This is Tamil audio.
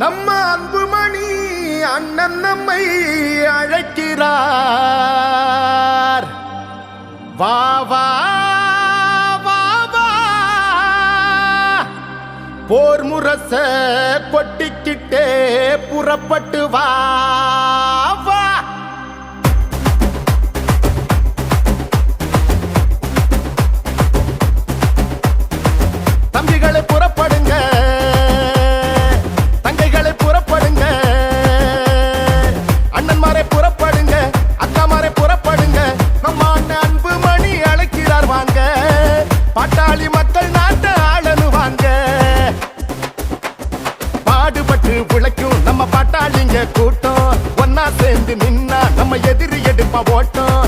நம்ம அன்புமணி அண்ணன் நம்மை அழைக்கிறார். வா வா வா வா, போர் முரச கொட்டிக்கிட்டே புறப்பட்டு வா வா. தம்பிகளை புறப்படுங்க, தங்கைகளை புறப்படுங்க, அண்ணன்மாரை புறப்படுங்க, அக்காமாரை புறப்படுங்க. நம்ம அண்ணன் அன்புமணி அழைக்கிறார் வாங்க, பாட்டாளி மக்கள் நாட்டை ஆளனு வாங்க. பாடுபட்டு உழைக்கும் நம்ம பாட்டாளிங்க கூட்டம், ஒன்னா சேர்ந்து நின்னா நம்ம எதிரி எடுப்பா ஓட்டம்.